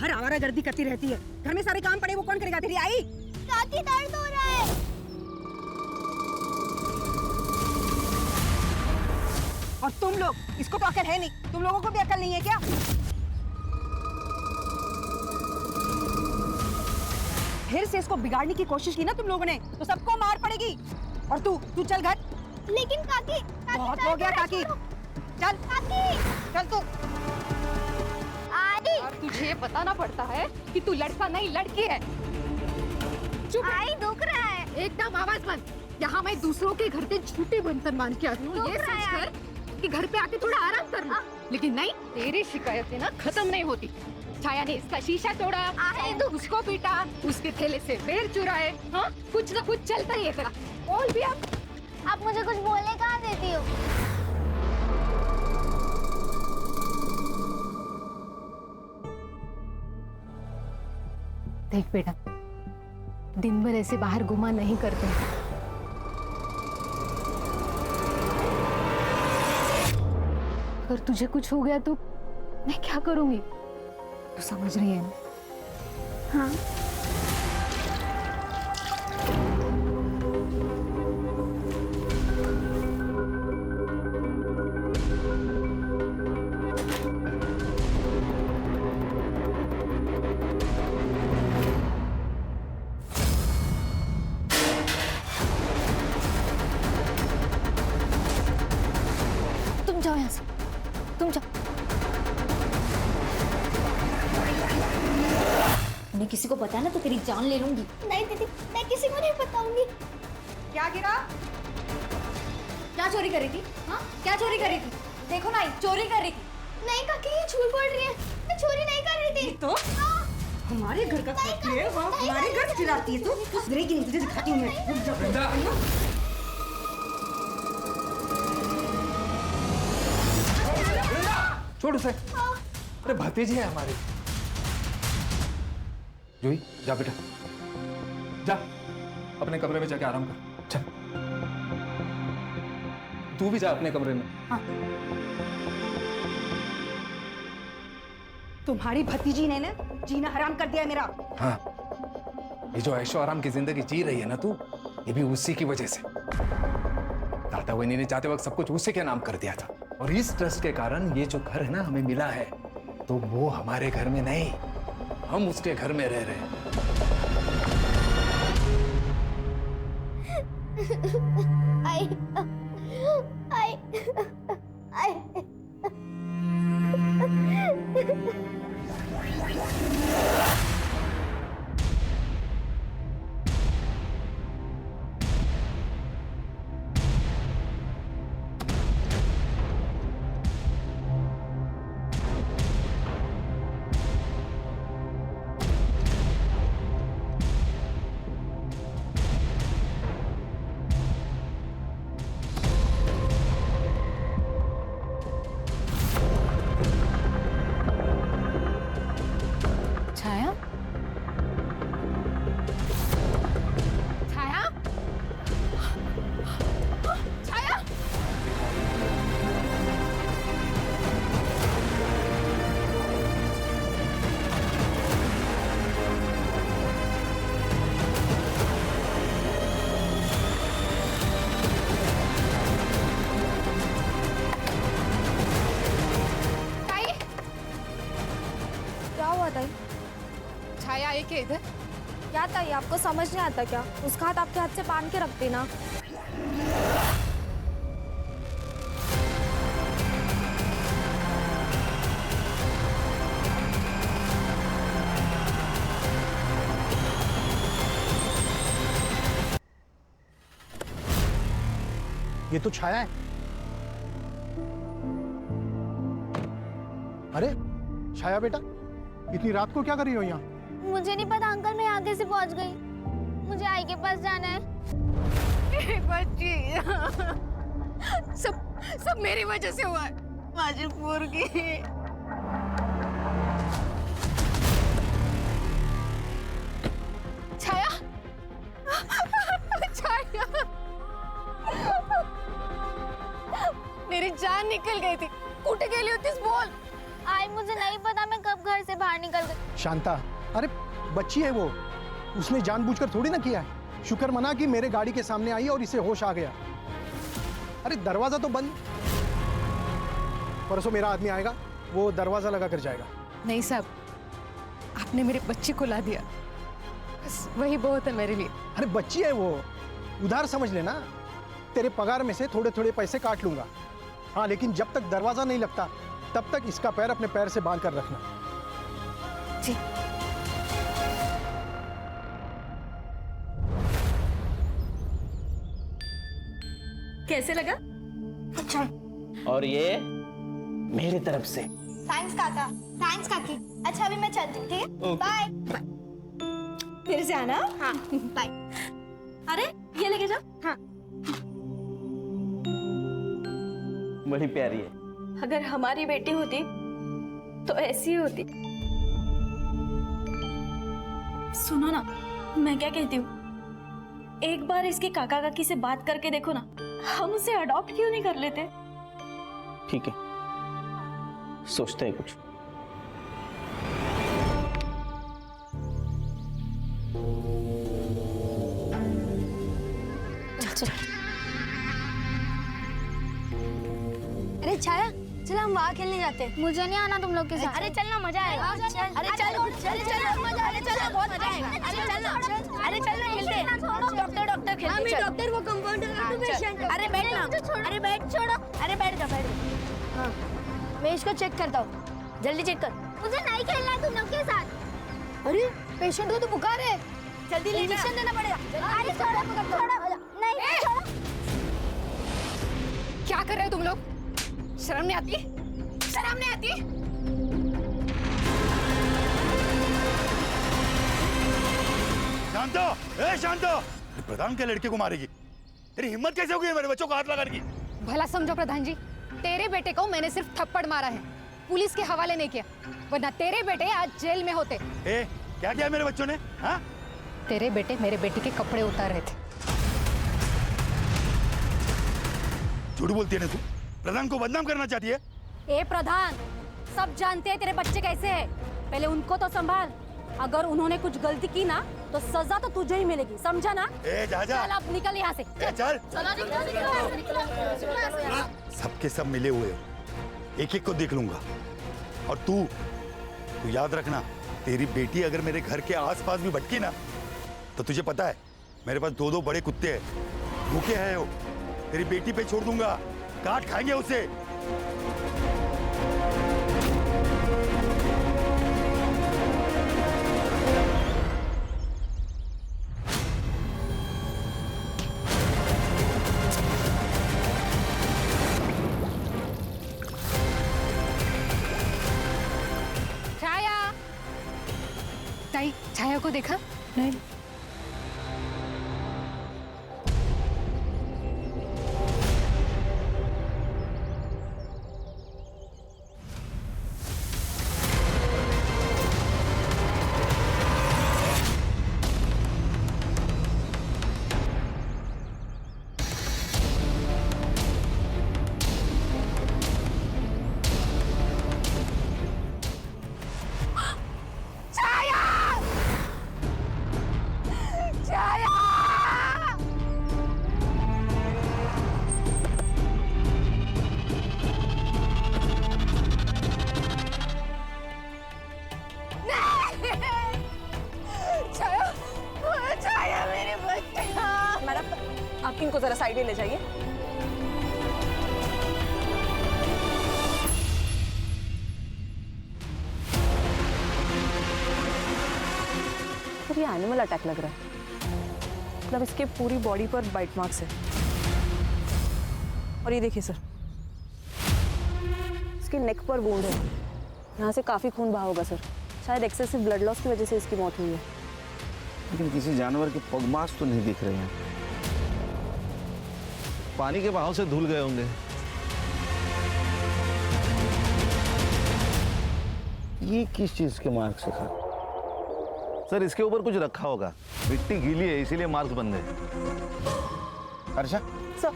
बाहर आवारागर्दी करती रहती है। घर में सारे काम पड़े वो कौन करेगा? तेरी आई? काकी दर्द हो रहा है। और तुम लोग, इसको तो अकल है नहीं, तुम लोगों को भी अकल नहीं है क्या? फिर से इसको बिगाड़ने की कोशिश की ना तुम लोगों ने तो सबको मार पड़ेगी। और तू चल घर। लेकिन काकी, बहुत हो गया काकी, चल काकी चल तू। आई, तुझे बताना पड़ता है कि तू लड़का नहीं लड़की है। चुप आई दुख रहा है। एकदम आवाज बंद। यहाँ मैं दूसरों के घर के झूठे बर्तन मान के आती हूँ ये सोचकर कि घर पे आके थोड़ा आराम कर लूं। लेकिन नहीं, तेरी शिकायतें ना खत्म नहीं होती। छाया ने इसका शीशा तोड़ा, उसको पीटा, उसके थैले से बेर चुराए। हाँ, कुछ ना कुछ चलता ही है तेरा। बोल भी आप मुझे कुछ बोलने कहाँ देती हो? देख बेटा, दिन भर ऐसे बाहर घुमा नहीं करते। अगर तुझे कुछ हो गया तो मैं क्या करूंगी? तू समझ रही है ना? हाँ। तुम जाओ यहाँ से, तुम जाओ। मैं किसी को पता ना तो तेरी जान ले लूंगी। नहीं दीदी, मैं किसी को नहीं बताऊंगी। क्या गिरा? क्या चोरी कर रही थी? हाँ, क्या चोरी कर रही थी? देखो ना, चोरी कर रही थी। नहीं काकी, ये झूठ बोल रही है। मैं चोरी नहीं कर रही थी। तो हमारे घर का खाती है, वो हमारे घर चिल्लाती है। तू गिरेगी नहीं, तुझे दिखाती हूँ मैं। छोड़ उसे। अरे भतीजी है हमारी। जूही, जा बेटा, जा अपने कमरे में जाके आराम कर। चल, तू भी जा अपने कमरे में। हाँ। तुम्हारी भतीजी ने ना जीना हराम कर दिया है मेरा। हाँ, ये जो ऐशो आराम की जिंदगी जी रही है ना तू, ये भी उसी की वजह से। दादा वही ने जाते वक्त सब कुछ उसी के नाम कर दिया था, और इस ट्रस्ट के कारण ये जो घर है ना हमें मिला है, तो वो हमारे घर में नहीं, हम उसके घर में रह रहे हैं। आई, आई, आई। छाया, छाया, छाया। ताई, क्या हुआ ताई? छाया एक है इधर। क्या ताई, आपको समझ नहीं आता क्या? उसका हाथ आपके हाथ से बांध के रख देना। ये तो छाया है। अरे छाया बेटा, इतनी रात को क्या कर रही हो यहाँ? मुझे नहीं पता अंकल, मैं आगे से पहुंच गई। मुझे आई के पास जाना है। बच्ची, सब मेरी वजह से हुआ है। माझी पोरगी। छाया, छाया, मेरी जान निकल गई थी। कुठे गेली होतीस बोल? आई मुझे नहीं पता मैं कब घर से बाहर निकल गई। शांता, अरे बच्ची है वो, उसने जानबूझकर थोड़ी ना किया है। शुक्र मना कि मेरे गाड़ी के सामने आई और इसे होश आ गया। अरे दरवाजा तो बंद। परसों मेरा आदमी आएगा, वो दरवाजा लगा कर जाएगा। नहीं साहब, आपने मेरे बच्चे को ला दिया, बस वही बहुत है मेरे लिए। अरे बच्ची है वो, उधार समझ लेना। तेरे पगार में से थोड़े थोड़े पैसे काट लूंगा। हाँ, लेकिन जब तक दरवाजा नहीं लगता तब तक इसका पैर अपने पैर से बांध कर रखना। जी। कैसे लगा? अच्छा। और ये मेरी तरफ से। थैंक्स काका, थैंक्स काकी। अच्छा अभी मैं चलती हूँ, ठीक है? बाय। फिर से आना। हाँ बाय। अरे ये लेके जाओ। हाँ। बड़ी प्यारी है। अगर हमारी बेटी होती तो ऐसी ही होती। सुनो ना, मैं क्या कहती हूँ, एक बार इसके काका काकी से बात करके देखो ना, हम उसे अडॉप्ट क्यों नहीं कर लेते? ठीक है, सोचते हैं कुछ। अरे छाया, चल हम वहाँ खेलने जाते हैं। मुझे नहीं आना तुम लोग के साथ। अरे चलना, मजा आएगा। अरे चलो मजा, अरे चलो बहुत मजा आएगा। अरे चलना, अरे चलना खेलते हैं। डॉक्टर खेलते हैं। हम डॉक्टर, वो कंपाउंडर, तू पेशेंट। अरे बैठ ना, अरे बैठ, छोड़ो। अरे बैठ जा, बैठ जा। हाँ, मैं इसको चेक करता हूँ, जल्दी चेक कर। मुझे नहीं खेलना है तुम लोग के साथ। अरे पेशेंट को तो बुखार है, जल्दी इंजेक्शन देना पड़ेगा। अरे छोड़ो, नहीं छोड़ो। क्या कर रहे हो तुम लोग? शर्म नहीं आती? शर्म नहीं आती? शांतो, ए शांतो, प्रधान के लड़के को मारेगी? तेरी हिम्मत कैसे हो गई मेरे बच्चों को हाथ लगाने की? भला समझो प्रधान जी, तेरे बेटे को मैंने सिर्फ थप्पड़ मारा है, पुलिस के हवाले नहीं किया, वरना तेरे बेटे आज जेल में होते। ए, क्या किया मेरे बच्चों ने? हाँ? तेरे बेटे मेरे बेटी के कपड़े उतार रहे थे। झूठ बोलती है ना तू? प्रधान को बदनाम करना चाहती है? ए प्रधान, सब जानते हैं तेरे बच्चे कैसे हैं। पहले उनको तो संभाल, अगर उन्होंने कुछ गलती की ना तो सजा तो तुझे ही मिलेगी, समझा ना? ए जा जा। चल अब निकल यहाँ से। ए चल। सबके सब मिले हुए हो, एक एक को देख लूंगा। और तू याद रखना, तेरी बेटी अगर मेरे घर के आसपास भी भटकी ना, तो तुझे पता है मेरे पास 2-2 बड़े कुत्ते हैं, भूखे हैं वो। तेरी बेटी पे छोड़ दूंगा, काट खाएंगे उसे। छाया, ताई, छाया को देखा? नहीं। आप इनको जरा साइड में ले जाइए। सर ये एनिमल अटैक लग रहा है, मतलब इसके पूरी बॉडी पर बाइट मार्क्स है। और ये देखिए सर, इसके नेक पर वुंड है, यहाँ से काफी खून बहा होगा सर। शायद एक्सेसिव ब्लड लॉस की वजह से इसकी मौत हुई है। लेकिन किसी जानवर के पग मांस तो नहीं दिख रहे हैं, पानी के बहाव से धुल गए होंगे। ये किस चीज के मार्क्स है सर? सर इसके ऊपर कुछ रखा होगा, मिट्टी गीली है इसीलिए मार्क्स बन गए। अर्षा, सर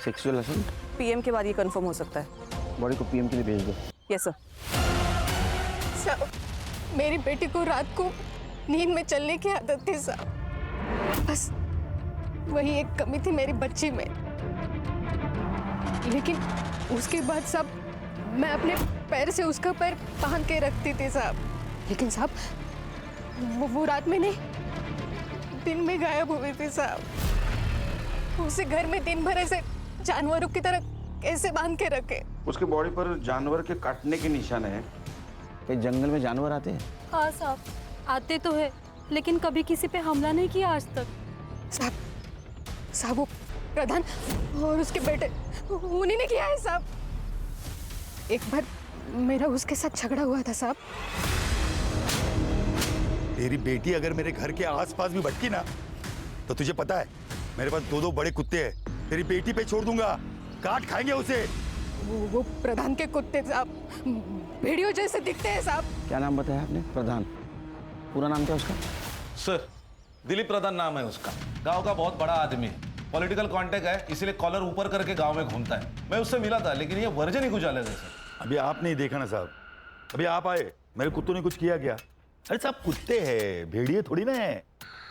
सेक्सुअल असल्ट पीएम के बाद ये कंफर्म हो सकता है। बॉडी को पीएम के लिए भेज दो। Yes sir. साहब, मेरी बेटी को रात को नींद में चलने की आदत थी साहब। बस वही एक कमी थी मेरी बच्ची में। लेकिन उसके बाद साहब मैं अपने पैर से उसका पैर बांध के रखती थी साहब। लेकिन साहब वो रात में नहीं, दिन में गायब हुई थी साहब। उसे घर में दिन भर ऐसे जानवरों की तरह कैसे बांध के रखे? उसके बॉडी पर जानवर के काटने के निशान है। कहीं जंगल में जानवर आते हैं? हाँ साहब, आते तो है, लेकिन कभी किसी पे हमला नहीं किया आज तक। साहब वो प्रधान और उसके बेटे उन्हीं ने किया है साहब। एक बार मेरा उसके साथ झगड़ा हुआ था साहब। तेरी बेटी अगर मेरे घर के आसपास भी भटकी ना, तो तुझे पता है मेरे पास 2 बड़े कुत्ते हैं। तेरी बेटी पे छोड़ दूंगा, काट खाएंगे उसे। वो प्रधान के कुत्ते साहब भेड़ियों जैसे दिखते हैं साहब। क्या नाम बताया आपने? प्रधान। पूरा नाम क्या उसका? सर, दिलीप प्रधान नाम है उसका। गांव का बहुत बड़ा आदमी है, पॉलिटिकल कांटेक्ट है, इसीलिए कॉलर ऊपर करके गांव में घूमता है। मैं उससे मिला था, लेकिन ये वर्जन ही कुछ अलग है सर। अभी आप नहीं देखा ना साहब, अभी आप आए, मेरे कुत्तों ने कुछ किया क्या? अरे साहब कुत्ते हैं, भेड़िए थोड़ी ना है।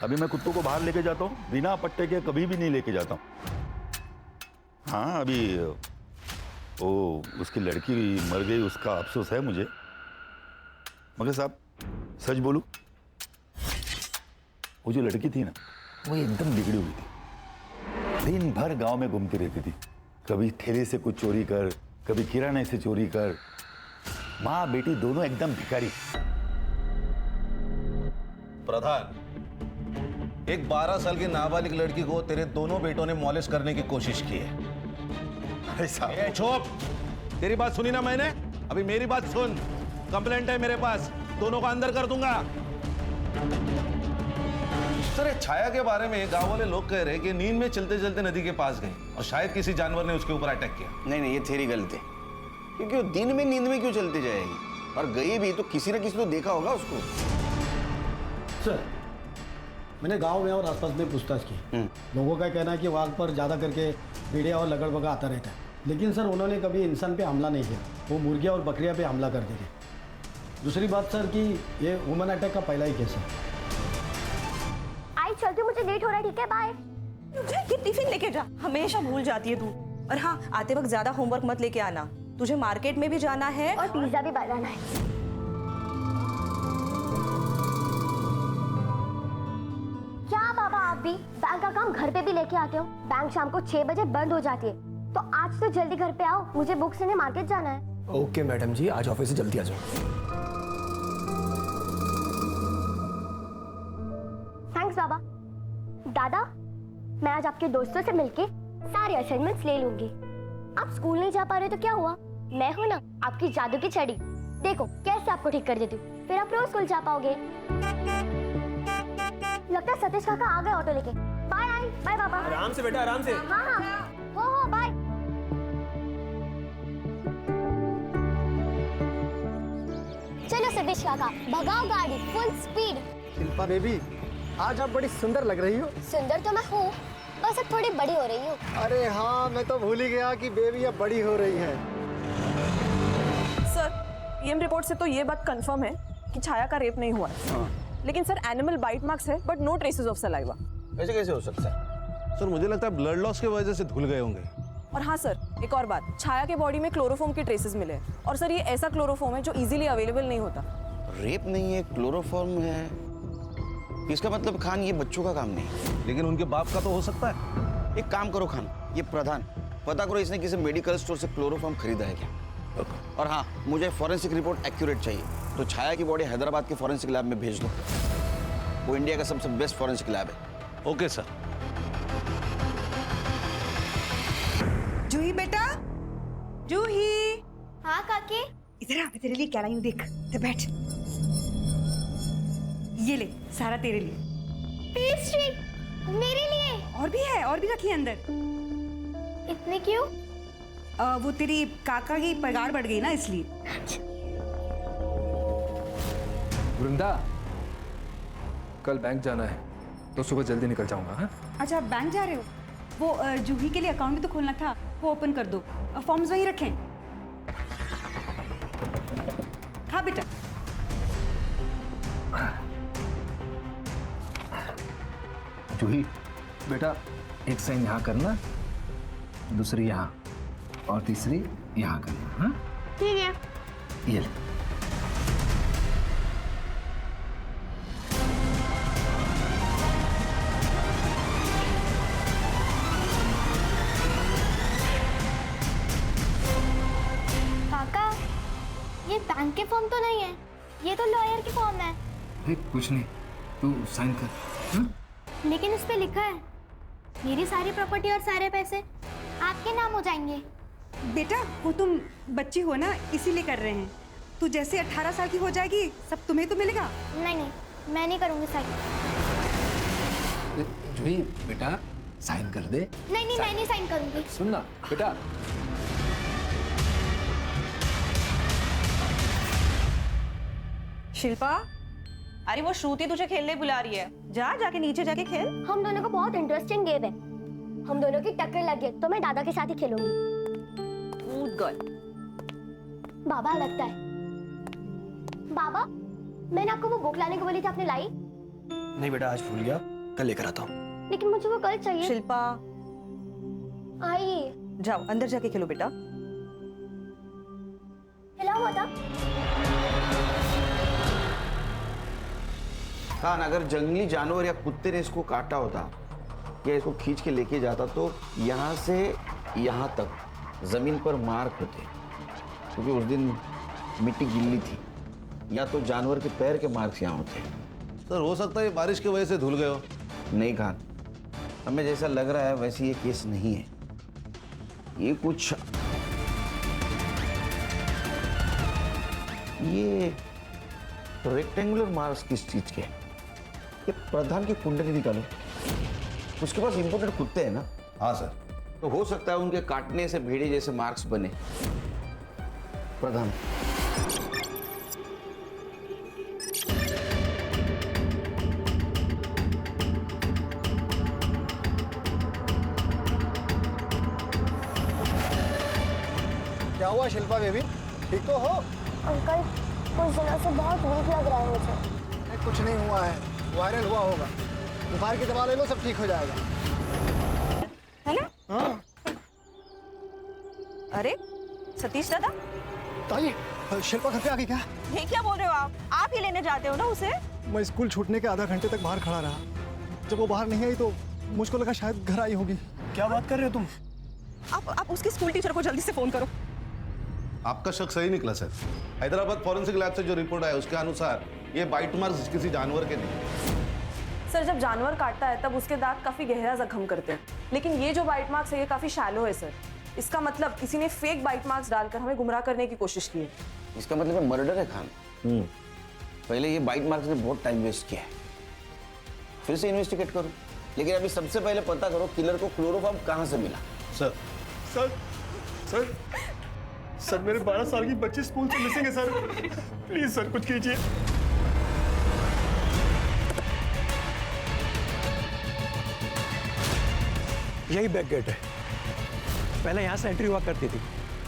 अभी मैं कुत्तों को बाहर लेके जाता हूँ, बिना पट्टे के कभी भी नहीं लेके जाता हूँ। हाँ, अभी वो उसकी लड़की मर गई, उसका अफसोस है मुझे। मगर साहब सच बोलूं, वो जो लड़की थी ना, वो एकदम बिगड़ी हुई थी। दिन भर गांव में घूमती रहती थी, कभी ठेले से कुछ चोरी कर, कभी किराने से चोरी कर। माँ बेटी दोनों एकदम भिखारी। प्रधान, एक 12 साल की नाबालिग लड़की को तेरे दोनों बेटों ने मॉलेस्ट करने की कोशिश की है। ए, चुप! तेरी बात सुनी ना मैंने, अभी मेरी बात सुन। कंप्लेंट है मेरे पास, दोनों को अंदर कर दूंगा। सर, छाया के बारे में गांव वाले लोग कह रहे हैं कि नींद में चलते चलते नदी के पास गई और शायद किसी जानवर ने उसके ऊपर अटैक किया। नहीं, ये थेरी गलत है, क्योंकि वो दिन में नींद में क्यों चलती जाएगी? और गई भी तो किसी न किसी तो देखा होगा उसको। सर, मैंने गांव में और आसपास में पूछताछ की। लोगों का कहना है कि वहाँ पर ज़्यादा करके भेड़िया और लगड़बगा आता रहता है, लेकिन सर उन्होंने कभी इंसान पे हमला नहीं किया। वो मुर्गियाँ और बकरियाँ पे हमला करते थे। दूसरी बात सर कि ये वुमन अटैक का पहला ही केस है। आई चलती, मुझे लेट हो रहा है। ठीक है, बाय। ये टिफिन लेके जा, हमेशा भूल जाती है तू। और हाँ, आते वक्त ज्यादा होमवर्क मत लेके आना, तुझे मार्केट में भी जाना है और पिज्जा भी बनाना है। क्या बाबा, आप भी बैंक का काम घर पे भी लेके आते हो? बैंक शाम को 6 बजे बंद हो जाती है, तो आज तो जल्दी घर पे आओ, मुझे बुक्स लेने मार्केट जाना है। ओके मैडम जी, आज ऑफिस से जल्दी आ जाओ। थैंक्स बाबा। दादा, मैं आज आपके दोस्तों से मिलके सारे असाइनमेंट्स ले लूंगी। आप स्कूल नहीं जा पा रहे तो क्या हुआ, मैं हूं ना आपकी जादू की छड़ी। देखो कैसे आपको ठीक कर देती हूँ, फिर आप रोज स्कूल जा पाओगे। लगता है सतीश काका आ गए ऑटो लेके। बाय आई, बाय बाबा। आराम से बेटा, आराम से। हाँ हाँ, हो बाय। चलो सतीश काका, भगाओ गाड़ी फुल स्पीड। शिल्पा बेबी, आज आप बड़ी सुंदर लग रही हो। सुंदर तो मैं हूँ, बस अब थोड़ी बड़ी हो रही हूँ। अरे हाँ, मैं तो भूल ही गया कि बेबी अब बड़ी हो रही है। सर, ईएम रिपोर्ट से तो ये बात कंफर्म है कि छाया का रेप नहीं हुआ है। लेकिन सर, एनिमल बाइट मार्क्स है but no traces of saliva. ऐसे कैसे हो सकता है? सर, मुझे लगता है ब्लड लॉस की वजह से धुल गए होंगे। और हाँ सर, एक और बात, छाया के बॉडी में क्लोरोफॉर्म के ट्रेसेस मिले हैं। और सर, ये ऐसा क्लोरोफॉर्म है जो इजीली अवेलेबल नहीं होता। रेप नहीं है, क्लोरोफॉर्म है। इसका मतलब खान ये बच्चों का काम नहीं, लेकिन उनके बाप का तो हो सकता है। एक काम करो खान, ये प्रधान, पता करो इसने किसी मेडिकल स्टोर से क्लोरोफॉर्म खरीदा है क्या। और हाँ, मुझे फॉरेंसिक रिपोर्ट एक्यूरेट चाहिए, तो छाया की बॉडी हैदराबाद के फॉरेंसिक लैब में भेज दो। वो इंडिया का सबसे बेस्ट फॉरेंसिक लैब है। Okay sir. जूही बेटा, जूही। हाँ काकी। इधर आ, मैं तेरे लिए क्या लाई हूँ, देख। इधर बैठ। ये ले, सारा तेरे लिए। पेस्ट्री मेरे लिए? और भी है, और भी रखी है अंदर। इतने क्यों? वो तेरी काका की पगार बढ़ गई ना, इसलिए। वृंदा, कल बैंक जाना है तो सुबह जल्दी निकल जाऊंगा। हाँ? अच्छा, आप बैंक जा रहे हो? वो जूही के लिए अकाउंट भी तो खोलना था, वो ओपन कर दो। फॉर्म्स वहीं रखें। खा बेटा। जूही बेटा, एक साइन यहाँ करना, दूसरी यहाँ और तीसरी यहाँ करना। हाँ ठीक है। ये ले। काका, ये बैंक के फॉर्म तो नहीं है, ये तो लॉयर की फॉर्म है। कुछ नहीं, तू साइन कर। हाँ? लेकिन इस पे लिखा है मेरी सारी प्रॉपर्टी और सारे पैसे आपके नाम हो जाएंगे। बेटा वो तुम बच्ची हो ना, इसीलिए कर रहे हैं। तू जैसे 18 साल की हो जाएगी सब तुम्हें तो मिलेगा। नहीं नहीं, मैं नहीं करूंगी साइन। जूही बेटा साइन कर दे। नहीं नहीं, मैं नहीं साइन करूंगी। सुन ना बेटा। शिल्पा, अरे वो श्रुति तुझे खेलने बुला रही है, जा जाके नीचे जाके खेल। हम दोनों को बहुत इंटरेस्टिंग गेम है, हम दोनों की टक्कर लग गई तो मैं दादा के साथ ही खेलूंगी। कूद गर्ल। बाबा लगता है। बाबा, मैंने आपको वो बुक लाने को बोली थी, आपने लाई? नहीं बेटा, आज भूल गया, कल लेकर आता हूँ। लेकिन मुझे वो कल चाहिए। शिल्पा आइए, जाओ अंदर जाके खेलो बेटा। हिला हुआ था। खान, अगर जंगली जानवर या कुत्ते ने इसको काटा होता या इसको खींच के लेके जाता तो यहाँ से यहाँ तक जमीन पर मार्क होते, क्योंकि उस दिन मिट्टी गिल्ली थी, या तो जानवर के पैर के मार्क्स यहाँ होते। सर हो सकता है बारिश की वजह से धुल गए हो। नहीं खान, हमें जैसा लग रहा है वैसे ये केस नहीं है। ये कुछ ये रेक्टेंगुलर मार्क्स किस चीज के? ये प्रधान की कुंडली निकालो, उसके पास इंपोर्टेड कुत्ते हैं ना। हाँ सर। तो हो सकता है उनके काटने से भेड़े जैसे मार्क्स बने। प्रधान, क्या हुआ शिल्पा बेबी, ठीक तो हो? अंकल, कुछ दिनों से बहुत वीक लग रहा है मुझे। कुछ नहीं हुआ है, वायरल हुआ होगा। बुखार की दवा ले लो, सब ठीक हो जाएगा। है ना? हाँ। अरे सतीश दादा, ताई, शिल्पा घर पे आ गई क्या? ये क्या बोल रहे हो आप ही लेने जाते हो ना उसे? मैं स्कूल छूटने के आधा घंटे तक बाहर खड़ा रहा। जब वो बाहर नहीं आई तो मुझको लगा शायद घर आई होगी। क्या बात कर रहे हो तुम? आप उसकी स्कूल टीचर को जल्दी से फोन करो। आपका शक सही निकला सर। हैदराबाद फॉरेंसिक लैब से जो रिपोर्ट आया उसके अनुसार ये बाइट मार्क्स किसी जानवर के नहीं। सर जब जानवर काटता है तब उसके दांत काफी गहरा जख्म करते हैं, लेकिन ये जो बाइट मार्क्स है ये काफी शैलो है सर। इसका मतलब किसी ने फेक बाइट मार्क्स डालकर हमें गुमराह करने की कोशिश की है। इसका मतलब मर्डर है खान। पहले ये बाइट मार्क्स ने बहुत टाइम वेस्ट किया है, फिर से इन्वेस्टिगेट करो। लेकिन अभी सबसे पहले पता करो किलर को क्लोरोफॉर्म कहाँ से मिला। सर सर सर सर मेरे 12 साल की बच्ची स्कूल से मिसिंग है सर। प्लीज सर कुछ कीजिए। यही बैक गेट है, पहले यहाँ से एंट्री हुआ करती थी,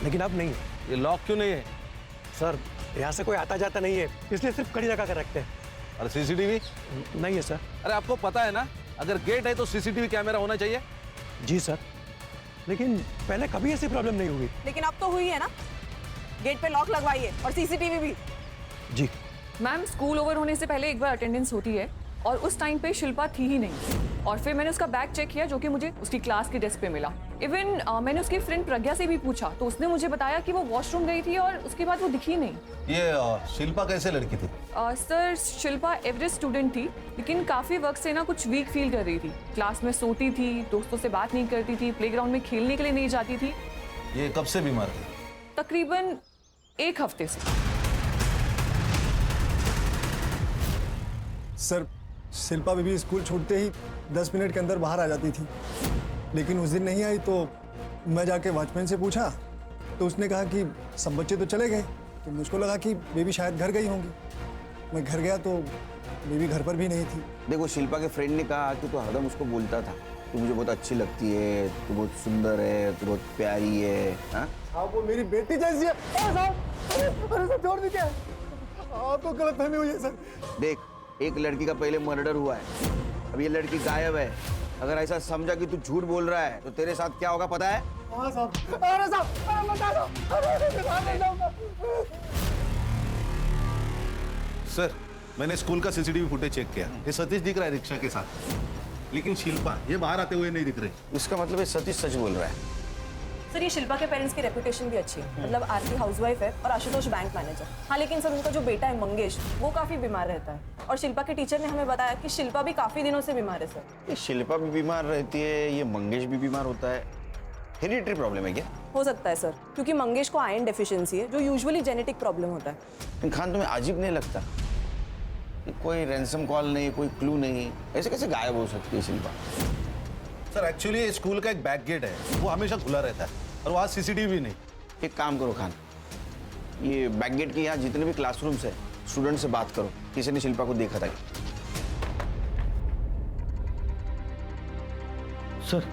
लेकिन अब नहीं। ये लॉक क्यों नहीं है? सर यहाँ से कोई आता जाता नहीं है, इसलिए सिर्फ कड़ी लगा कर रखते हैं। और सीसीटीवी नहीं है सर। अरे आपको पता है ना, अगर गेट है तो सीसीटीवी कैमरा होना चाहिए। जी सर, लेकिन पहले कभी ऐसी प्रॉब्लम नहीं हुई। लेकिन अब तो हुई है ना, गेट पे लॉक लगवाइए और सीसीटीवी भी। जी मैम, स्कूल ओवर होने से पहले एक बार अटेंडेंस होती है और उस टाइम पे शिल्पा थी ही नहीं, और फिर मैंने उसका बैग चेक किया जो कि मुझे उसकी क्लास की डेस्क पे मिला। इवन मैंने उसकी फ्रेंड प्रज्ञा से भी पूछा तो उसने मुझे बताया कि वो वॉशरूम गई थी और उसके बाद वो दिखी नहीं। ये शिल्पा कैसे लड़की थी? सर शिल्पा एवरेज स्टूडेंट थी, लेकिन काफ़ी वक्त से ना कुछ वीक फील कर रही थी। क्लास में सोती थी, दोस्तों से बात नहीं करती थी, प्लेग्राउंड में खेलने के लिए नहीं जाती थी। ये कब से बीमार थी? तकरीबन 1 हफ्ते से। सर शिल्पा बेबी स्कूल छूटते ही 10 मिनट के अंदर बाहर आ जाती थी, लेकिन उस दिन नहीं आई। तो मैं जाके वॉचमैन से पूछा तो उसने कहा कि सब बच्चे तो चले गए, तो मुझको लगा कि बेबी शायद घर गई होंगी। मैं घर गया तो बेबी घर पर भी नहीं थी। देखो, शिल्पा के फ्रेंड ने कहा कि तू हरदम उसको बोलता था तू मुझे बहुत अच्छी लगती है, तू बहुत सुंदर है, तू बहुत प्यारी है। हाँ, वो मेरी बेटी जैसी है। अरे सर छोड़ दीजिए, आपको गलतफहमी हुई है सर। देख, एक लड़की का पहले मर्डर हुआ है, अब ये लड़की गायब है। अगर ऐसा समझा कि तू झूठ बोल रहा है तो तेरे साथ क्या होगा पता है? हाँ साहब, अरे साहब, अरे बता दो, अरे जाऊंगा। सर, मैंने स्कूल का सीसीटीवी फुटेज चेक किया। ये सतीश दिख रहा है रिक्शा के साथ, लेकिन शिल्पा ये बाहर आते हुए नहीं दिख रही। इसका मतलब ये सतीश सच बोल रहा है। सर, ये शिल्पा के पेरेंट्स की रेपुटेशन भी अच्छी है। मतलब आरती हाउसवाइफ है और आशुतोष बैंक मैनेजर। हाँ, लेकिन सर उनका जो बेटा है मंगेश, वो काफी बीमार रहता है। और शिल्पा के टीचर ने हमें बताया कि शिल्पा भी काफी दिनों से बीमार है सर। ये शिल्पा भी बीमार रहती है, ये मंगेश भी बीमार होता है। हेरिडिटरी प्रॉब्लम है क्या? हो सकता है सर, क्योंकि मंगेश को आयरन डेफिशिएंसी है, जो यूजुअली जेनेटिक प्रॉब्लम होता है। लेकिन खान, तुम्हें अजीब नहीं लगता कि कोई रैंसम कॉल नहीं, कोई क्लू नहीं, ऐसे कैसे गायब हो सकती है शिल्पा? सर, एक्चुअली स्कूल का एक बैक गेट है, वो हमेशा खुला रहता है और वहाँ सीसीटीवी नहीं। एक काम करो खान, ये बैक गेट के यहाँ जितने भी क्लासरूम्स है, स्टूडेंट से बात करो, किसी ने शिल्पा को देखा था क्या? सर,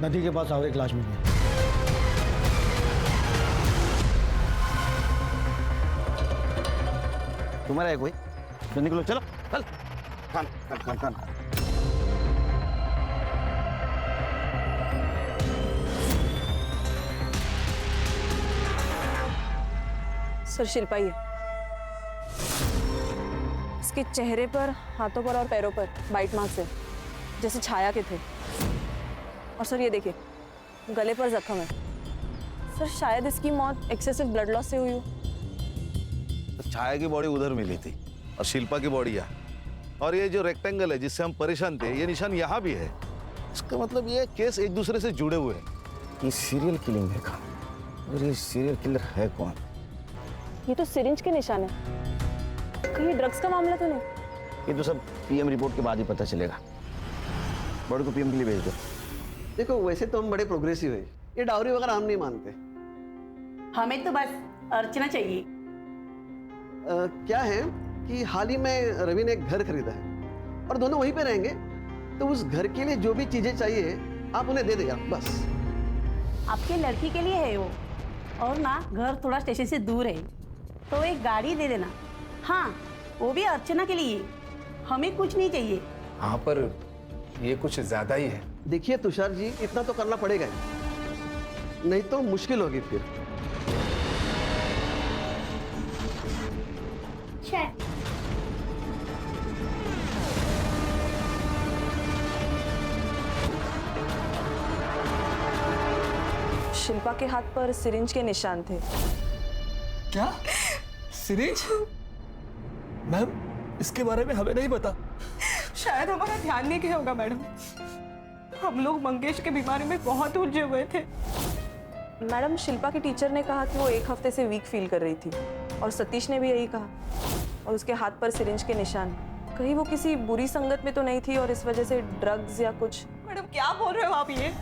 नदी के पास और एक लाश मिली है। तुम्हारा है कोई? तो निकलो, चलो चल। खान खान खान खान सर, शिल्पा ही है। इसके चेहरे पर, हाथों पर और पैरों पर बाइट मार्क्स है, जैसे छाया के थे। और सर ये देखिए, गले पर जख्म है। सर शायद इसकी मौत एक्सेसिव ब्लड लॉस से हुई हो। तो छाया की बॉडी उधर मिली थी और शिल्पा की बॉडी यहाँ। और ये जो रेक्टेंगल है जिससे हम परेशान थे, ये निशान यहाँ भी है। इसका मतलब ये केस एक दूसरे से जुड़े हुए हैं। ये सीरियल किलिंग है खान, और ये सीरियल किलर है कौन? ये तो सिरिंज के निशान है। कहीं ड्रग्स का मामला तो नहीं? ये तो सब पीएम रिपोर्ट के बाद ही पता चलेगा। बॉडी को पीएम के लिए भेज दो। देखो, वैसे तो हम बड़े प्रोग्रेसिव है, ये डाउरी वगैरह हम नहीं मानते। हमें तो बस अर्चना चाहिए। क्या है कि हाल ही में रवि ने एक घर खरीदा है और दोनों वहीं पे रहेंगे, तो उस घर के लिए जो भी चीजें चाहिए आप उन्हें दे देगा बस। आपके लड़की के लिए है वो, और ना घर थोड़ा स्टेशन से दूर है, तो एक गाड़ी दे देना। हाँ, वो भी अर्चना के लिए, हमें कुछ नहीं चाहिए। हाँ, पर ये कुछ ज्यादा ही है। देखिए तुषार जी, इतना तो करना पड़ेगा ही, नहीं तो मुश्किल होगी फिर। शिल्पा के हाथ पर सिरिंज के निशान थे। क्या? सिरिंज? मैम, इसके बारे में हमें नहीं पता। शायद हमारा ध्यान नहीं गया होगा मैडम। हम लोग मंगेश के बीमारी में बहुत उलझे हुए थे। मैडम, शिल्पा के टीचर ने कहा कि वो एक हफ्ते से वीक फील कर रही थी, और सतीश ने भी यही कहा। और उसके हाथ पर सिरिंज के निशान, कहीं वो किसी बुरी संगत में तो नहीं थी और इस वजह से ड्रग्स या कुछ? मैडम क्या बोल रहे हो आप ये?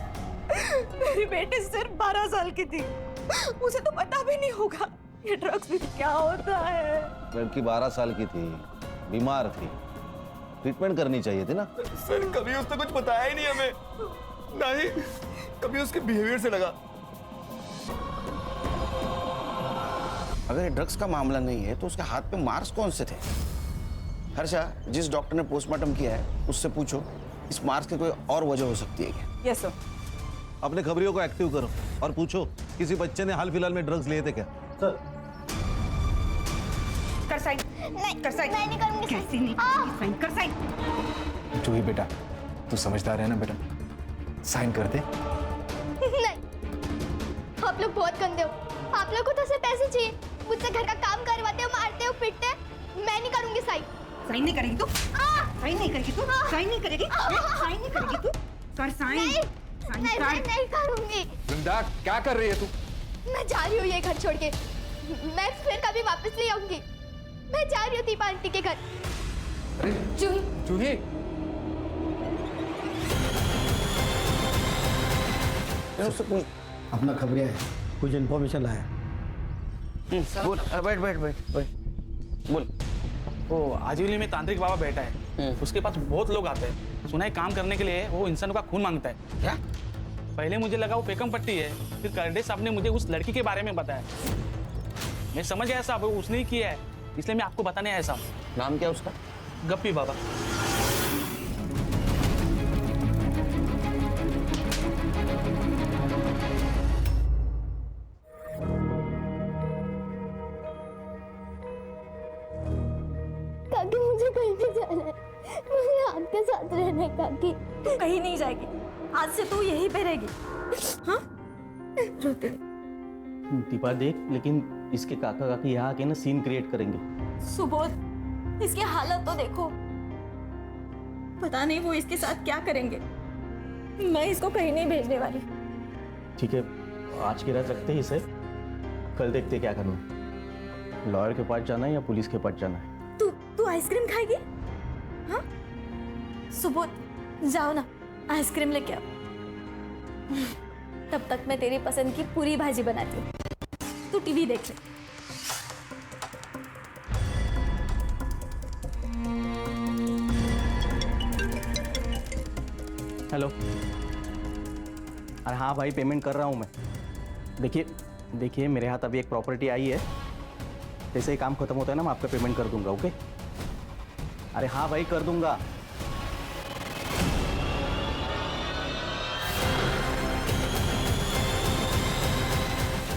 मेरी बेटी सिर्फ 12 साल की थी, उसे तो पता भी नहीं होगा ये ड्रग्स भी क्या होता है। लड़की 12 साल की थी, बीमार थी, ट्रीटमेंट करनी चाहिए थी ना। सर, कभी उसने कुछ बताया ही नहीं हमें, नहीं कभी उसके बिहेवियर से लगा। अगर ये ड्रग्स का मामला नहीं है तो उसके हाथ पे मार्क्स कौन से थे? हर्षा, जिस डॉक्टर ने पोस्टमार्टम किया है उससे पूछो, इस मार्क्स की कोई और वजह हो सकती है क्या? Yes sir. अपने खबरियों को एक्टिव करो और पूछो किसी बच्चे ने हाल फिलहाल में ड्रग्स लिए थे क्या? सर, कर साइन। नहीं कर साइन। मैं नहीं करूंगी। कैसे नहीं करूंगी साइन? कर साइन। जूही बेटा, तू समझदार है ना बेटा, साइन कर दे। नहीं, आप लोग बहुत गंदे हो। आप लोग को तो सिर्फ पैसे चाहिए, मुझसे घर का काम करवाते हो, मारते हो, पीटते हो। मैं नहीं करूंगी साइन। साइन नहीं करेगी तू? साइन नहीं करेगी तू? साइन नहीं करेगी? साइन नहीं करेगी तू? कर साइन। नहीं करूंगी। वृंदा, क्या कर रही है तू? मैं जा रही हूँ ये घर छोड़ के, मैं फिर कभी वापस नहीं आऊंगी। मैं जा रही हूँ दीपा आंटी के घर। अरे जूही, जूही, उससे पूछ। अपना खबरिया है, कुछ इन्फॉर्मेशन लाया। बोल, बैठ बैठ बैठ बैठ, बोल। वो आजीवली में तांत्रिक बाबा बैठा है, उसके पास बहुत लोग आते हैं। सुना है काम करने के लिए वो इंसानों का खून मांगता है। क्या? पहले मुझे लगा वो पेकम पट्टी है, फिर करडे साहब ने मुझे उस लड़की के बारे में बताया। मैं समझ गया साहब, उसने ही किया है, इसलिए मैं आपको बताने आया साहब। नाम क्या है उसका? गप्पी बाबा। काकी मुझे कहीं भी जाना है, मुझे आपके साथ रहना है काकी। तू कहीं नहीं जाएगी, आज से तू यहीं पे रहेगी। हाँ रोते दीपा देख, लेकिन इसके काका काकी यहाँ आके ना सीन क्रिएट करेंगे। सुबोध, इसकी हालत तो देखो, पता नहीं वो इसके साथ क्या करेंगे। मैं इसको कहीं नहीं भेजने वाली। ठीक है, आज की रात रखते ही इसे, कल देखते क्या करना है। लॉयर के पास जाना है या पुलिस के पास जाना है? तू आइसक्रीम खाएगी? हाँ सुबोध, जाओ ना आइसक्रीम लेके आओ। तब तक मैं तेरी पसंद की पूरी भाजी बनाती हूँ, तू टीवी देख ले। हेलो। अरे हाँ भाई, पेमेंट कर रहा हूँ मैं। देखिए मेरे हाथ अभी एक प्रॉपर्टी आई है, जैसे ही काम खत्म होता है ना, मैं आपका पेमेंट कर दूंगा। ओके? अरे हाँ भाई, कर दूंगा।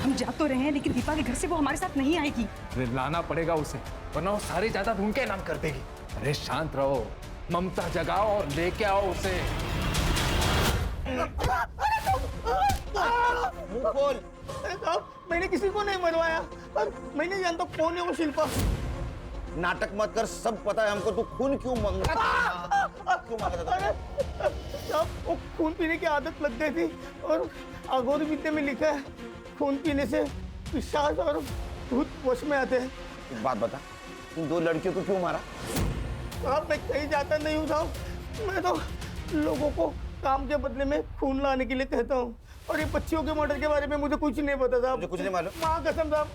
हम जा तो रहे हैं, लेकिन दीपा के घर से वो हमारे साथ नहीं आएगी। अरे लाना पड़ेगा उसे, वरना वो सारी जायदाद उनके नाम कर देगी। अरे शांत रहो, ममता जगाओ और लेके आओ उसे। मुंह खोल। मैंने किसी को नहीं मरवाया, पर मैं नहीं जानता कौन है वो शिल्पा। नाटक मत कर, सब पता है हमको। तू खून क्यों मांगता था? साहब, वो खून पीने की आदत लग गई थी, और अघोर विद्या में लिखा है खून पीने से पिशाच और भूत वश में आते हैं। एक बात बता, तुम दो लड़कियों को क्यों मारा? साहब, मैं कहीं जाता नहीं हूँ साहब, मैं तो लोगों को काम के बदले में खून लाने के लिए कहता हूँ, और ये बच्चियों के मर्डर के बारे में मुझे कुछ नहीं पता साहब। मुझे कुछ नहीं मालूम? माँ कसम साहब,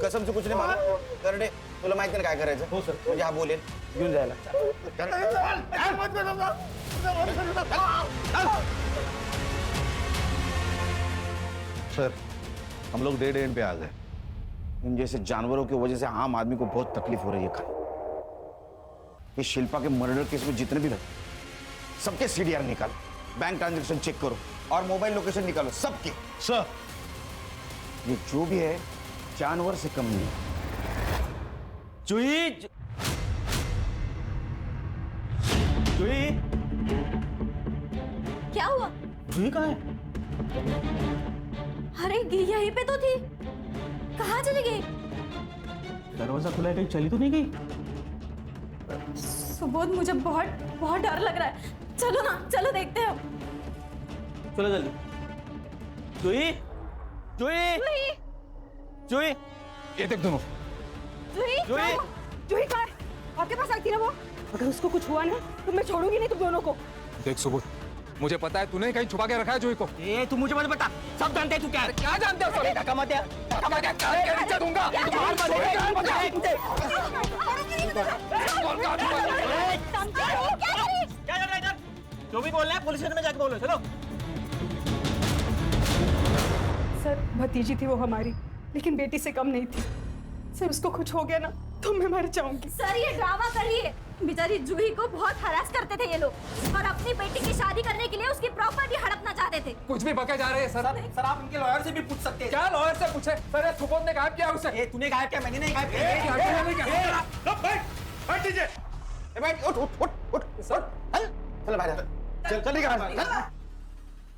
कसम से कुछ नहीं मालूम? करडे, तुला माहिती काय करायचं? हो सर, मुझे हाँ बोलेल घेऊन जायला। सर, हम लोग डेड एंड पे आ गए। इन जैसे जानवरों की वजह से आम आदमी को बहुत तकलीफ हो रही है। ये शिल्पा के मर्डर केस में जितने भी लोग, सबके सीडीआर निकालो, बैंक ट्रांजैक्शन चेक करो और मोबाइल लोकेशन निकालो, सबके। सर, ये जो भी है जानवर से कम नहीं। जुई, जुई, क्या हुआ? जुई कहाँ है? अरे यहीं पे तो थी, कहाँ चली गई? दरवाजा खुला है, कहीं चली तो नहीं गई? सुबोध, मुझे बहुत बहुत डर लग रहा है। चलो ना, चलो देखते हैं। चलो जल्दी। जुई, जुई, जुई, ये देख दोनों। जूही कहाँ है? आपके पास आई थी ना वो? अगर उसको कुछ हुआ ना, तो मैं छोड़ूंगी नहीं तुम दोनों को। देख सुबोध, मुझे पता है तूने कहीं छुपा के रखा है जूही को। ए, तू मुझे मत बता, सब जानते हैं तू क्या है। क्या जानते हो? सॉरी, धक्का मत दे। धक्का क्या नीचे दूंगा। जो भी बोलना है पुलिस स्टेशन में जाके बोलो। चलो। सर, भतीजी थी वो हमारी, लेकिन बेटी से कम नहीं थी। सर, उसको कुछ हो गया ना तो मैं मर जाऊंगी। सर, ये ड्रामा करिए। बेचारी जूही को बहुत हरास करते थे ये लोग, और अपनी बेटी की शादी करने के लिए उसकी प्रॉपर्टी हड़पना चाहते थे। कुछ भी बके जा रहे हैं सर। सर, आप इनके लॉयर से भी पूछ सकते हैं। क्या लॉयर से पूछे? सर, सुबोध ने गायब किया उसे। ए, तूने गायब किया, मैंने नहीं गायब बैठ दीजिए। उठ सर, चल बाहर चल, चल निकल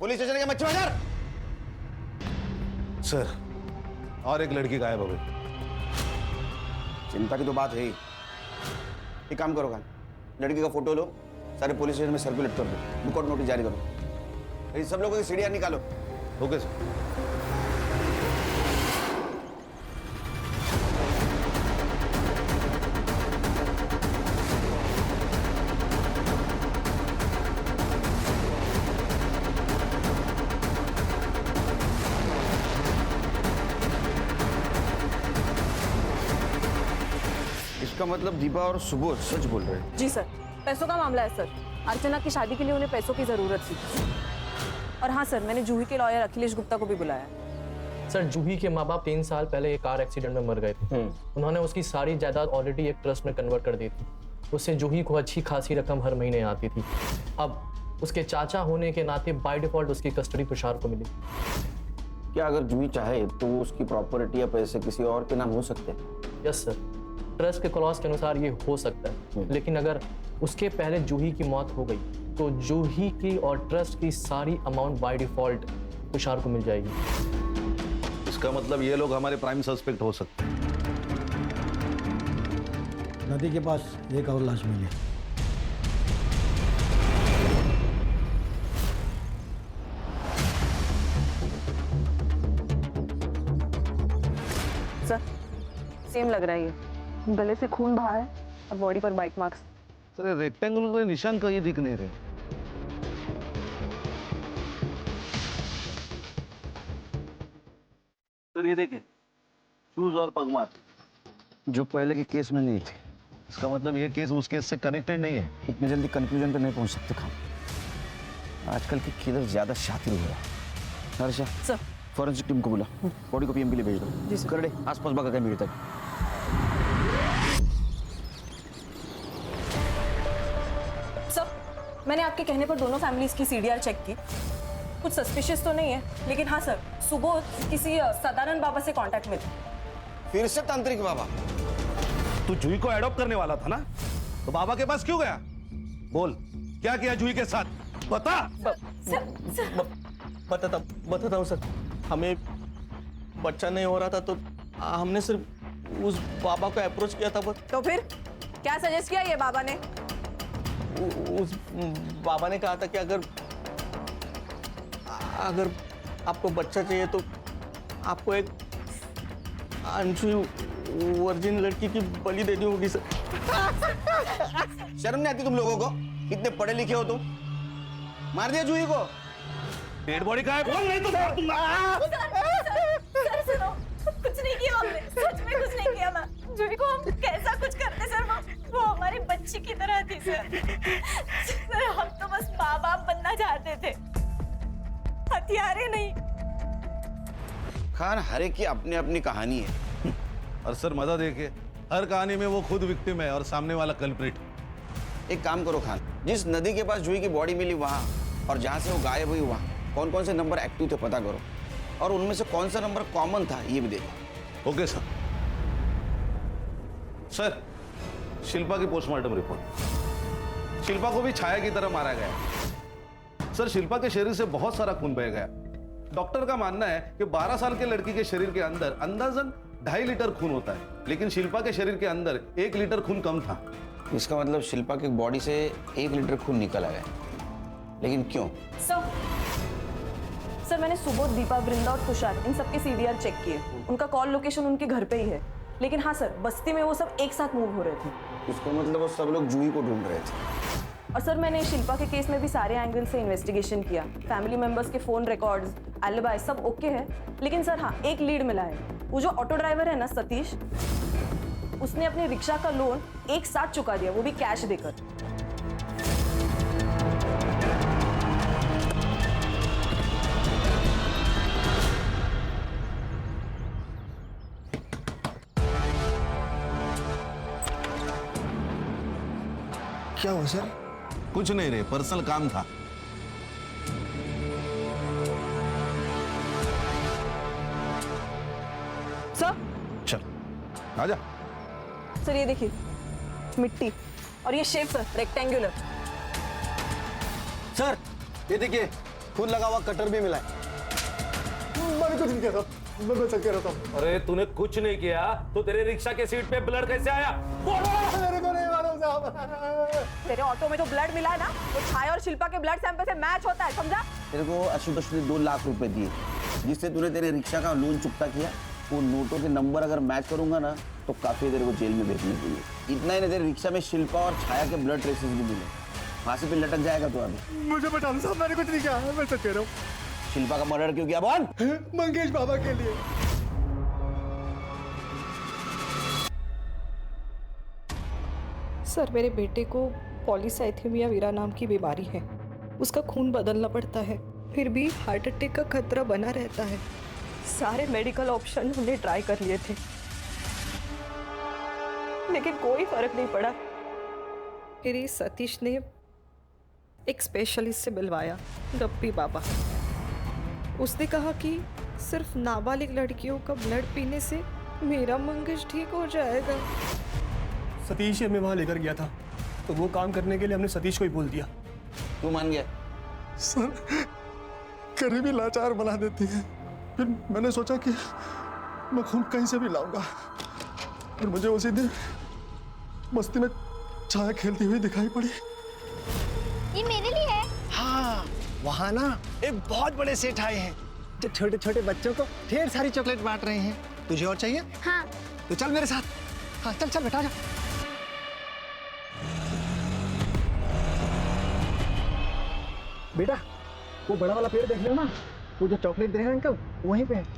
पुलिस स्टेशन के मच्छी बाजार। सर, और एक लड़की गायब हो गई। चिंता की तो बात है ही। एक काम करो, लड़की का फोटो लो, सारे पुलिस स्टेशन में सर्कुलेट कर दो, लुकआउट नोटिस जारी करो, सब लोगों की सीढ़ियां निकालो। Okay sir. इसका मतलब दीपा और सुबोध सच बोल रहे हैं? जी सर, पैसों का मामला है सर। अर्चना की शादी के लिए उन्हें पैसों की जरूरत थी। और हाँ सर, मैंने जूही के लॉयर अखिलेश गुप्ता को भी बुलाया। सर जूही के माँ बाप 3 साल पहले एक कार एक्सीडेंट में मर गए थे। उन्होंने उसकी सारी जायदाद ऑलरेडी एक ट्रस्ट में कन्वर्ट कर दी थी। उससे जूही को अच्छी खासी रकम हर महीने आती थी। अब उसके चाचा होने के नाते बाय डिफॉल्ट उसकी कस्टडी तुषार को मिली। क्या अगर जूही चाहे तो उसकी प्रॉपर्टी या पैसे किसी और के नाम हो सकते हैं? यस सर, ट्रस्ट के क्लॉज के अनुसार ये हो सकता है, लेकिन अगर उसके पहले जूही की मौत हो गई तो जूही की और ट्रस्ट की सारी अमाउंट बाय डिफॉल्ट तुषार को मिल जाएगी। इसका मतलब ये लोग हमारे प्राइम सस्पेक्ट हो सकते हैं। नदी के पास एक और लाश मिली। सर सेम लग रहा है, ये गले से खून बहा है और बॉडी पर बाइट मार्क्स। सर रेक्टेंगुलर निशान कहीं दिख नहीं रहे। सर ये देखिए, शूज और पगमार्क जो पहले के केस में नहीं थे। इसका मतलब ये केस उस केस से कनेक्टेड नहीं है। इतनी जल्दी कंक्लूजन पे नहीं पहुंच सकते खान। आजकल के किलर ज्यादा शातिर हो रहा है। हर्षा सर, फॉरेंसिक टीम को बुला, बॉडी को पीएम के लिए भेज दो। जी सर। कर दे, आसपास भागा कहीं तक। सर मैंने आपके कहने पर दोनों फैमिलीज की सीडीआर चेक की। कुछ सस्पिशियस तो नहीं है, लेकिन हाँ सर, सुबह किसी सदानंद बाबा से कांटेक्ट में थे। फिर से तांत्रिक बाबा? तू जूही को एडॉप्ट करने वाला था ना, तो बाबा के पास क्यों गया? बोल, क्या किया जूही के साथ? बता। बताता हूँ सर। हमें बच्चा नहीं हो रहा था तो हमने सिर्फ उस बाबा को अप्रोच किया था। तो फिर क्या सजेस्ट किया ये बाबा ने? उस बाबा ने कहा था कि अगर आपको बच्चा चाहिए तो आपको एक अनछुई वर्जिन लड़की की बलि देनी होगी सर। शर्म नहीं आती तुम लोगों को? कितने पढ़े लिखे हो तुम? मार दिया जूही को। डेड बॉडी का है, बोल नहीं तो मार दूंगा। सर सुनो, कुछ नहीं किया हमने, सच में कुछ नहीं किया। जूही को हम कैसा कुछ करते सर, वो हमारी बच्ची की तरह थी सर। सर हम तो बस माँ बाप बनना चाहते थे, हथियारे नहीं। खान, हर एक की अपनी अपनी कहानी है। और सर मजा देखिए, हर कहानी में वो खुद विक्टिम है और सामने वाला कल्प्रिट। एक काम करो खान, जिस नदी के पास जूही की बॉडी मिली वहां और जहां से वो गायब हुई वहां कौन कौन से नंबर एक्टिव थे पता करो, और उनमें से कौन सा नंबर कॉमन था ये भी देखो। Okay sir. सर, शिल्पा की पोस्टमार्टम रिपोर्ट। शिल्पा को भी छाया की तरह मारा गया। सर शिल्पा के शरीर से बहुत सारा खून बह गया। डॉक्टर का मानना है कि 12 साल के लड़की के शरीर के अंदर अंदाजन 2.5 लीटर खून होता है, लेकिन शिल्पा के शरीर के अंदर 1 लीटर खून कम था। इसका मतलब शिल्पा की बॉडी से 1 लीटर खून निकल आया, लेकिन क्यों? सर मैंने सुबोध, दीपा, वृंदा और तुषार इन सबके सीडीआर चेक किए। उनका कॉल लोकेशन उनके घर पे ही है, लेकिन हाँ सर, बस्ती में वो सब एक साथ मूव हो रहे थे। इसका मतलब वो सब लोग जूही को ढूंढ रहे थे। और सर मैंने शिल्पा के केस में भी सारे एंगल से इन्वेस्टिगेशन किया। फैमिली मेंबर्स के फोन रिकॉर्ड्स, एलिबाई सब ओके है, लेकिन सर हाँ, एक लीड मिला है। वो जो ऑटो ड्राइवर है ना सतीश, उसने अपने रिक्शा का लोन एक साथ चुका दिया, वो भी कैश देकर। क्या हुआ सर? कुछ नहीं रे, पर्सनल काम था। सर चल आजा। सर ये देखिए, मिट्टी और ये शेप सर रेक्टेंगुलर। सर ये देखिए, खून लगा हुआ कटर भी मिला है। मैंने कुछ नहीं किया था, मैं बचा के रहा था। अरे तूने कुछ नहीं किया तो तेरे रिक्शा के सीट पे ब्लड कैसे आया? मेरे को नहीं मालूम साहब। तेरे ऑटो में जो ब्लड मिला है ना, वो छाया और शिल्पा के ब्लड सैंपल से मैच होता है, समझा? तेरे को आशुतोष ने 2 लाख रुपए दिए, जिससे तूने तेरे रिक्शा का लोन चुकता किया। वो नोटों के नंबर अगर मैच करूंगा ना तो काफी तेरे को जेल में भेजने के लिए। इतना ही नहीं, तेरे रिक्शा में शिल्पा और छाया के ब्लड ट्रेसेस भी मिले। फांसी पे लटक जाएगा तो अभी। मुझे बता दो साहब, मैंने कुछ नहीं किया, मैं सच कह रहा हूँ। शिल्पा का मर्डर क्यों किया बोल? मंगेश बाबा के लिए। सर मेरे बेटे को पॉलीसाइथेमिया वीरा नाम की बीमारी है। उसका खून बदलना पड़ता है, फिर भी हार्ट अटैक का खतरा बना रहता है। सारे मेडिकल ऑप्शन हमने ट्राई कर लिए थे, लेकिन कोई फर्क नहीं पड़ा। फिर ये सतीश ने एक स्पेशलिस्ट से बुलवाया, गप्पी बाबा। उसने कहा कि सिर्फ नाबालिग लड़कियों का ब्लड पीने से मेरा मंगज ठीक हो जाएगा। सतीश हमें वहाँ लेकर गया था, तो वो काम करने के लिए हमने सतीश को ही बोल दिया। तू मान गया? सर, गरीबी लाचार बना देती है। फिर मैंने सोचा कि मैं खून कहीं से भी लाऊंगा। फिर मुझे उसी दिन मस्ती में छाया खेलती हुई दिखाई पड़ी। ये मेरे लिए है। हाँ, वहाँ ना एक बहुत बड़े सेठ आए हैं जो छोटे छोटे बच्चों को ढेर सारी चॉकलेट बांट रहे हैं। तुझे और चाहिए? हाँ। तो चल मेरे साथ। हाँ चल चल बेटा, जा। बेटा, वो बड़ा वाला पेड़ देख रहे हो ना, वो जो चॉकलेट दे रहे हैं अंकल, वहीं पे है।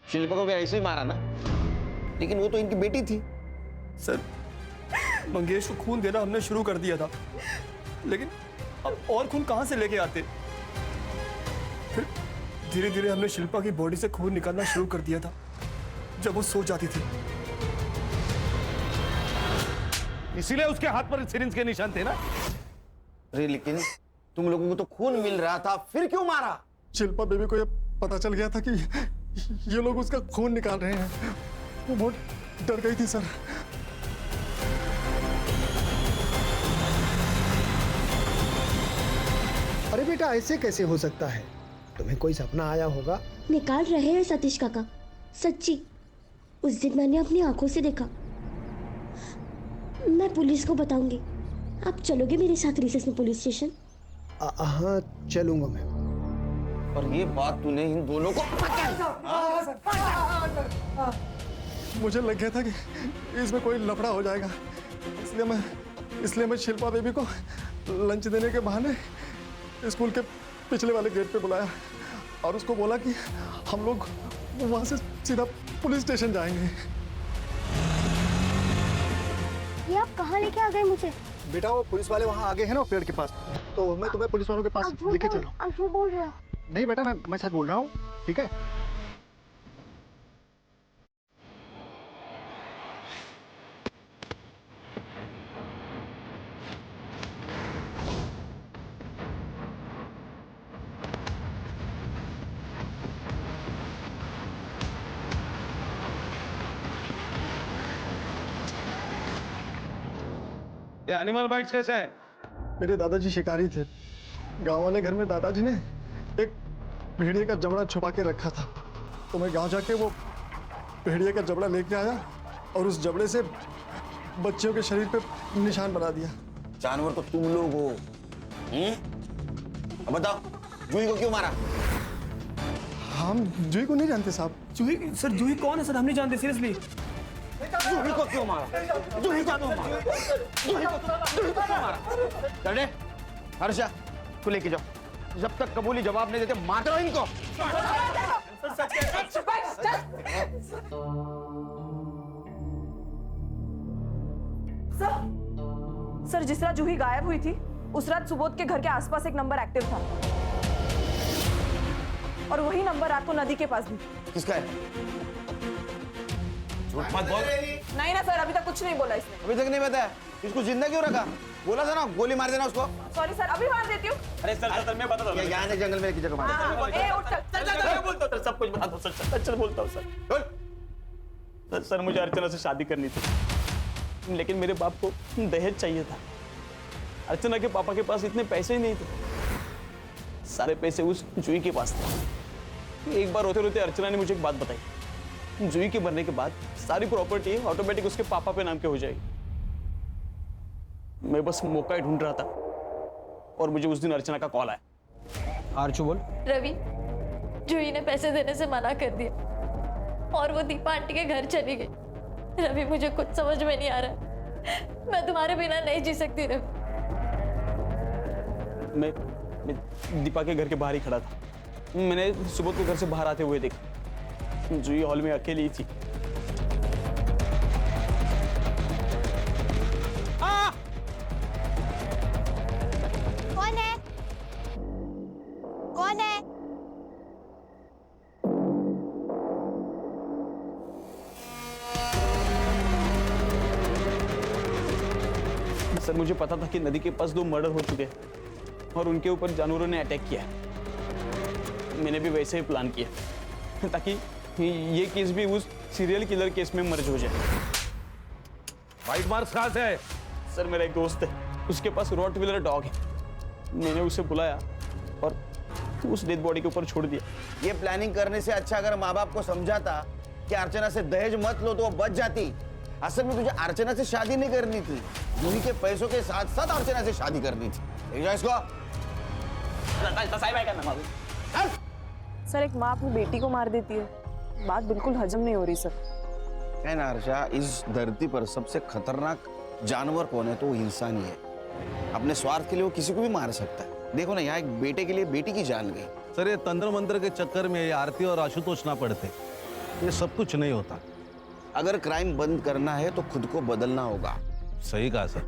शिल्पा को भी ऐसे ही मारा ना, लेकिन वो तो इनकी बेटी थी। सर, मंगेश को खून देना हमने शुरू कर दिया था, लेकिन अब और खून कहाँ से लेके आते? फिर धीरे धीरे हमने शिल्पा की बॉडी से खून निकालना शुरू कर दिया था जब वो सो जाती थी। इसीलिए उसके हाथ पर सिरिंज के निशान थे ना। अरे लेकिन तुम लोगों को तो खून मिल रहा था, फिर क्यों मारा? शिल्पा बेबी को ये पता चल गया था कि ये लोग उसका खून निकाल रहे हैं। वो बहुत डर गई थी सर। अरे बेटा, ऐसे कैसे हो सकता है? तुम्हें कोई सपना आया होगा। निकाल रहे हैं सतीश काका, सच्ची। उस दिन मैंने अपनी आंखों से देखा। मैं पुलिस को बताऊंगी। आप चलोगे मेरे साथ रिसेस में पुलिस स्टेशन? हाँ चलूंगा मैं। और ये बात तूने इन दोनों को मुझे लग गया था कि इसमें कोई लफड़ा हो जाएगा, इसलिए मैं शिल्पा बेबी को लंच देने के बहाने स्कूल के पिछले वाले गेट पे बुलाया और उसको बोला कि हम लोग वहां से सीधा पुलिस स्टेशन जाएंगे। ये आप कहाँ लेके आ गए मुझे? बेटा, वो पुलिस वाले वहाँ आगे हैं ना पेड़ के पास, तो मैं तुम्हें पुलिस वालों के पास लेके चलूं। आप क्यों बोल रहे हो? नहीं बेटा, मैं सच बोल रहा हूँ, ठीक है? ये एनिमल बाइट्स कैसे है? मेरे दादाजी शिकारी थे। गांव वाले घर में दादाजी ने एक भेड़िए का जबड़ा छुपा के रखा था, तो मैं गांव जाके वो भेड़िए का जबड़ा लेके आया और उस जबड़े से बच्चों के शरीर पे निशान बना दिया। जानवर तो तुम लोग हो। अब बताओ, जूही को क्यों मारा? हम जूही को नहीं जानते साहब। जूही? सर, जूही कौन है सर? हम नहीं जानते, सीरियसली। जूही को क्यों मारा? जूही को क्यों मारा? जूही को क्यों मारा? चले, हर्षा, तू लेके जाओ। जब तक कबूली जवाब नहीं देते मार दो इनको। सर, जिस रात जूही गायब हुई थी, उस रात सुबोध के घर के आसपास एक नंबर एक्टिव था, और वही नंबर रात को नदी के पास भी। किसका है? झूठ मत बोल। नहीं ना सर, अभी तक कुछ नहीं बोला इसने। अभी तक नहीं बताया? इसको जिंदा क्यों रखा? बोला था ना गोली मार देना उसको। सॉरी सर, अभी मार देती हूँ। अरे सर मैं बता दूं। यहाँ से जंगल में एक जगह मार। बोलता हूँ, सब कुछ बता दो सच बोलता हूँ सर। सर, मुझे अर्चना से शादी करनी थी, लेकिन मेरे बाप को दहेज चाहिए था। अर्चना के पापा के पास इतने पैसे ही नहीं थे, सारे पैसे उस जूही के पास थे। एक बार रोते रोते अर्चना ने मुझे एक बात बताई, जूही के मरने के बाद सारी प्रॉपर्टी ऑटोमेटिक उसके पापा पे नाम के हो जाएगी। मैं बस मौका ही ढूंढ रहा था और मुझे उस दिन अर्चना का कॉल आया। आरचू बोल। रवि, जूही ने पैसे देने से मना कर दिया और वो दीपा आंटी के घर चली गई। रवि, मुझे कुछ समझ में नहीं आ रहा। मैं तुम्हारे बिना नहीं जी सकती रवि। मैं दीपा के घर के बाहर ही खड़ा था। मैंने सुबह को घर से बाहर आते हुए देखा। जूही हॉल में अकेली ही थी। कौन है? कौन है? सर, मुझे पता था कि नदी के पास 2 मर्डर हो चुके हैं और उनके ऊपर जानवरों ने अटैक किया है। मैंने भी वैसे ही प्लान किया ताकि ये केस भी उस सीरियल किलर केस में मर्ज हो जाए। वाइट मार्क्स कहाँ से है? सर, मेरा एक दोस्त है, उसके पास रॉटविलर डॉग है। मैंने उसे बुलाया और उस डेड बॉडी के ऊपर छोड़ दिया। ये प्लानिंग करने से अच्छा अगर माँ बाप को समझाता कि अर्चना से दहेज मत लो तो वो बच जाती। असल में तुझे अर्चना से शादी नहीं करनी थी, जूही के पैसों के साथ साथ अर्चना से शादी करनी थी। इसको सर, एक माँ अपनी बेटी को मार देती है, बात बिल्कुल हजम नहीं हो रही सर। है ना अर्षा, इस धरती पर सबसे खतरनाक जानवर कौन है? तो वो इंसान ही है। अपने स्वार्थ के लिए वो किसी को भी मार सकता है। देखो ना, यहाँ एक बेटे के लिए बेटी की जान गई। सर, ये तंत्र मंत्र के चक्कर में ये आरती और आशुतोष ना पड़ते, ये सब कुछ नहीं होता। अगर क्राइम बंद करना है तो खुद को बदलना होगा। सही कहा सर।